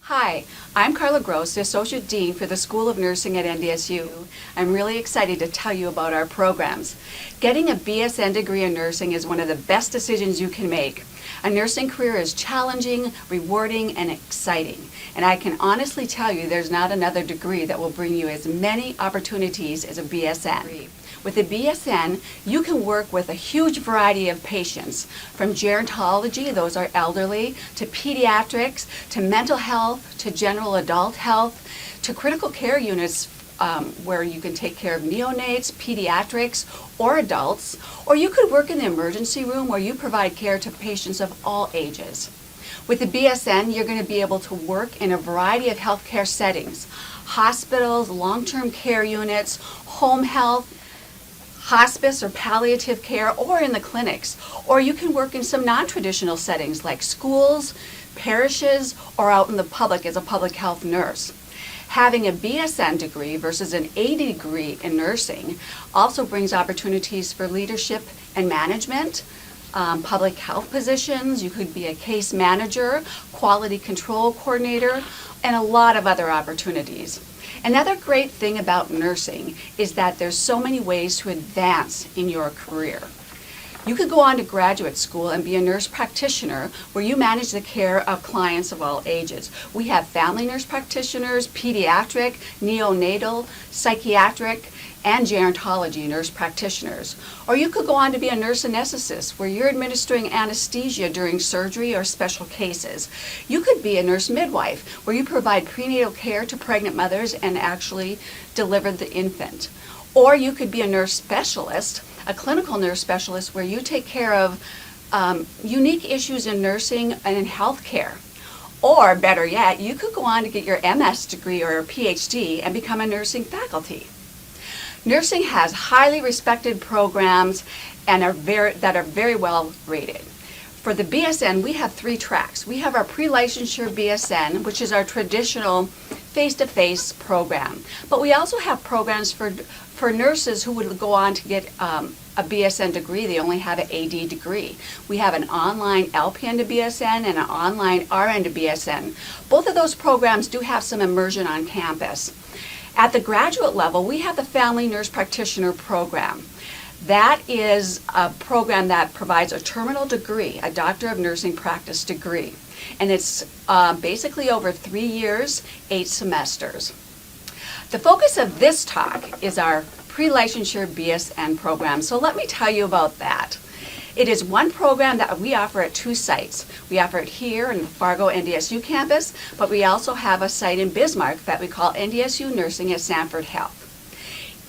Hi, I'm Carla Gross, the Associate Dean for the School of Nursing at NDSU. I'm really excited to tell you about our programs. Getting a BSN degree in nursing is one of the best decisions you can make. A nursing career is challenging, rewarding, and exciting. And I can honestly tell you there's not another degree that will bring you as many opportunities as a BSN. With a BSN, you can work with a huge variety of patients, from gerontology, those are elderly, to pediatrics, to mental health, to general adult health, to critical care units where you can take care of neonates, pediatrics, or adults, or you could work in the emergency room where you provide care to patients of all ages. With the BSN, you're going to be able to work in a variety of healthcare settings: hospitals, long-term care units, home health, hospice or palliative care, or in the clinics. Or you can work in some non-traditional settings like schools, parishes, or out in the public as a public health nurse. Having a BSN degree versus an AD degree in nursing also brings opportunities for leadership and management, public health positions. You could be a case manager, quality control coordinator, and a lot of other opportunities. Another great thing about nursing is that there's so many ways to advance in your career. You could go on to graduate school and be a nurse practitioner where you manage the care of clients of all ages. We have family nurse practitioners, pediatric, neonatal, psychiatric, and gerontology nurse practitioners. Or you could go on to be a nurse anesthetist where you're administering anesthesia during surgery or special cases. You could be a nurse midwife where you provide prenatal care to pregnant mothers and actually deliver the infant. Or you could be a nurse specialist, a clinical nurse specialist where you take care of unique issues in nursing and in healthcare. Or better yet, you could go on to get your MS degree or a PhD and become a nursing faculty. Nursing has highly respected programs and that are very well rated. For the BSN, we have 3 tracks. We have our Pre-Licensure Bsn, which is our traditional face-to-face program. But we also have programs for nurses who would go on to get a BSN degree. They only have an AD degree. We have an online LPN to BSN and an online RN to BSN. Both of those programs do have some immersion on campus. At the graduate level, we have the Family Nurse Practitioner program. That is a program that provides a terminal degree, a Doctor of Nursing Practice degree. And it's basically over 3 years, 8 semesters. The focus of this talk is our Pre-Licensure Bsn program. So let me tell you about that. It is one program that we offer at 2 sites. We offer it here in the Fargo NDSU campus, but we also have a site in Bismarck that we call NDSU Nursing at Sanford Health.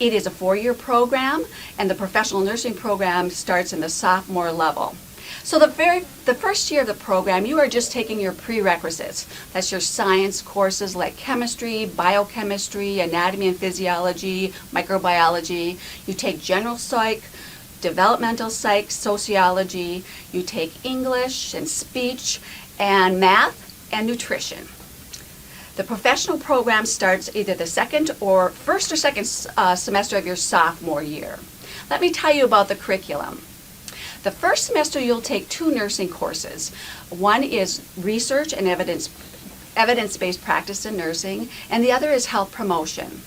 It is a 4-year program, and the professional nursing program starts in the sophomore level. So the first year of the program, you are just taking your prerequisites. That's your science courses like chemistry, biochemistry, anatomy and physiology, microbiology. You take general psych, developmental psych, sociology. You take English and speech and math and nutrition. The professional program starts either the first or second semester of your sophomore year. Let me tell you about the curriculum. The first semester you'll take 2 nursing courses. One is research and evidence-based practice in nursing, and the other is health promotion.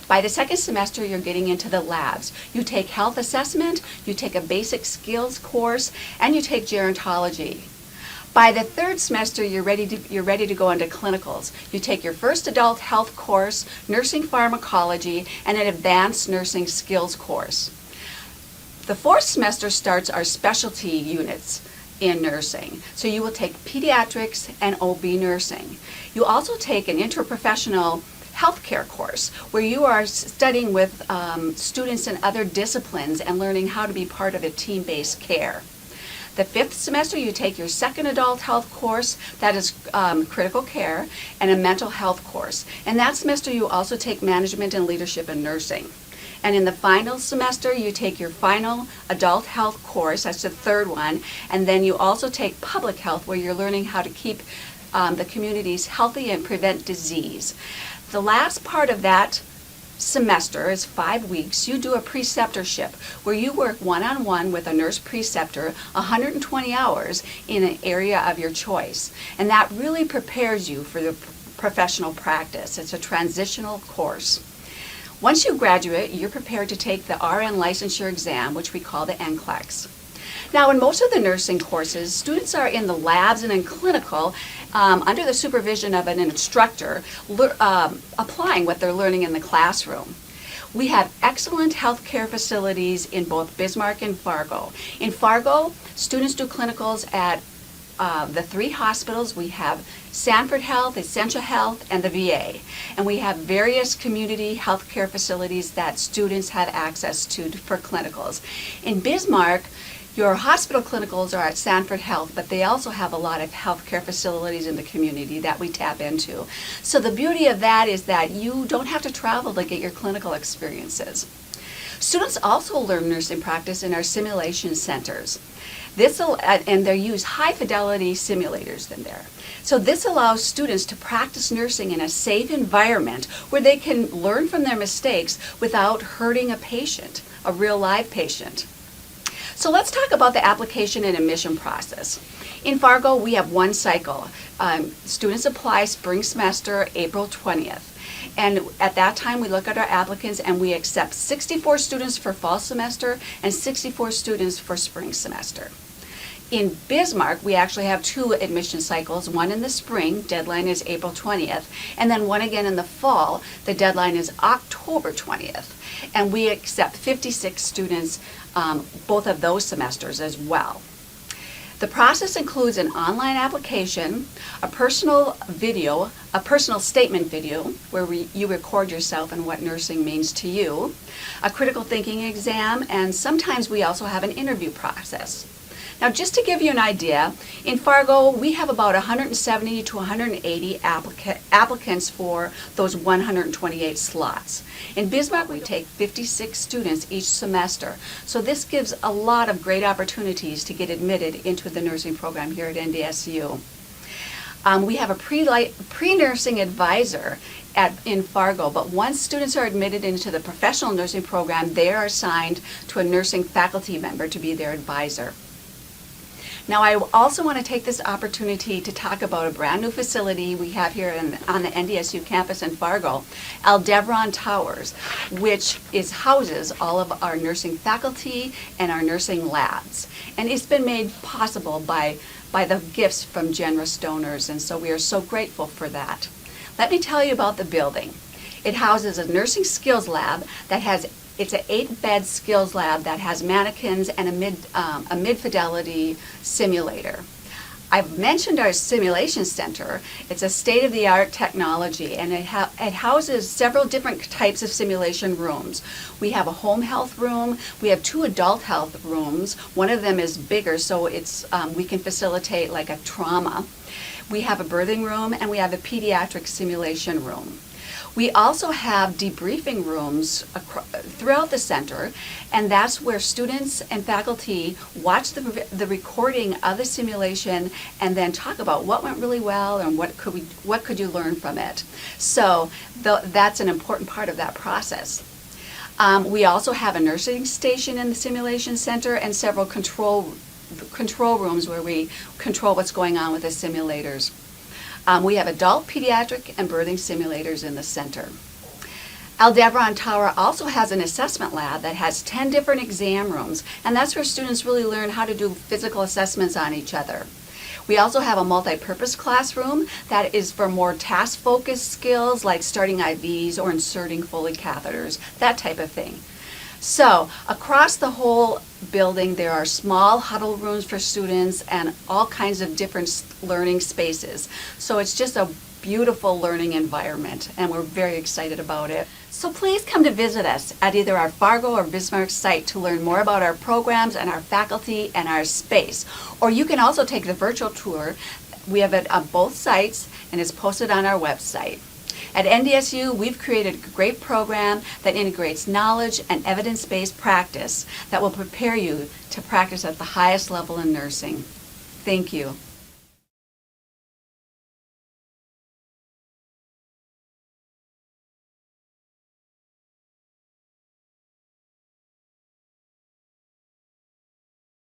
By the second semester, you're getting into the labs. You take health assessment, you take a basic skills course, and you take gerontology. By the third semester, you're ready to go into clinicals. You take your first adult health course, nursing pharmacology, and an advanced nursing skills course. The fourth semester starts our specialty units in nursing. So you will take pediatrics and OB nursing. You also take an interprofessional healthcare course where you are studying with students in other disciplines and learning how to be part of a team-based care. The fifth semester you take your second adult health course, that is critical care, and a mental health course. And that semester you also take management and leadership in nursing. And in the final semester you take your final adult health course, that's the third one, and then you also take public health where you're learning how to keep the communities healthy and prevent disease. The last part of that semester is 5 weeks. You do a preceptorship where you work one-on-one with a nurse preceptor 120 hours in an area of your choice. And that really prepares you for professional practice. It's a transitional course. Once you graduate, you're prepared to take the RN licensure exam, which we call the NCLEX. Now, in most of the nursing courses, students are in the labs and in clinical under the supervision of an instructor applying what they're learning in the classroom. We have excellent healthcare facilities in both Bismarck and Fargo. In Fargo, students do clinicals at the 3 hospitals. We have Sanford Health, Essentia Health, and the VA. And we have various community healthcare facilities that students have access to for clinicals. In Bismarck, your hospital clinicals are at Sanford Health, but they also have a lot of healthcare facilities in the community that we tap into. So the beauty of that is that you don't have to travel to get your clinical experiences. Students also learn nursing practice in our simulation centers. And they use high-fidelity simulators in there. So this allows students to practice nursing in a safe environment where they can learn from their mistakes without hurting a patient, a real live patient. So let's talk about the application and admission process. In Fargo, we have one cycle. Students apply spring semester, April 20th. And at that time, we look at our applicants and we accept 64 students for fall semester and 64 students for spring semester. In Bismarck, we actually have 2 admission cycles, one in the spring, deadline is April 20th, and then one again in the fall, the deadline is October 20th. And we accept 56 students both of those semesters as well. The process includes an online application, a personal statement video where you record yourself and what nursing means to you, a critical thinking exam, and sometimes we also have an interview process. Now, just to give you an idea, in Fargo, we have about 170 to 180 applicants for those 128 slots. In Bismarck, we take 56 students each semester. So this gives a lot of great opportunities to get admitted into the nursing program here at NDSU. We have a pre-nursing advisor in Fargo, but once students are admitted into the professional nursing program, they are assigned to a nursing faculty member to be their advisor. Now, I also want to take this opportunity to talk about a brand new facility we have here on the NDSU campus in Fargo, Aldebaran Towers, which houses all of our nursing faculty and our nursing labs. And it's been made possible by the gifts from generous donors, and so we are so grateful for that. Let me tell you about the building. It houses a nursing skills lab it's an 8-bed skills lab that has mannequins and a mid-fidelity simulator. I've mentioned our simulation center. It's a state-of-the-art technology, and it houses several different types of simulation rooms. We have a home health room. We have 2 adult health rooms. One of them is bigger, so we can facilitate like a trauma. We have a birthing room, and we have a pediatric simulation room. We also have debriefing rooms throughout the center, and that's where students and faculty watch the recording of the simulation and then talk about what went really well and what could you learn from it. So that's an important part of that process. We also have a nursing station in the simulation center and several control rooms where we control what's going on with the simulators. We have adult, pediatric, and birthing simulators in the center. Aldebaran Tower also has an assessment lab that has 10 different exam rooms, and that's where students really learn how to do physical assessments on each other. We also have a multi-purpose classroom that is for more task-focused skills like starting IVs or inserting Foley catheters, that type of thing. So across the whole building, there are small huddle rooms for students and all kinds of different learning spaces. So it's just a beautiful learning environment, and we're very excited about it. So please come to visit us at either our Fargo or Bismarck site to learn more about our programs and our faculty and our space. Or you can also take the virtual tour. We have it on both sites, and it's posted on our website. At NDSU, we've created a great program that integrates knowledge and evidence-based practice that will prepare you to practice at the highest level in nursing. Thank you.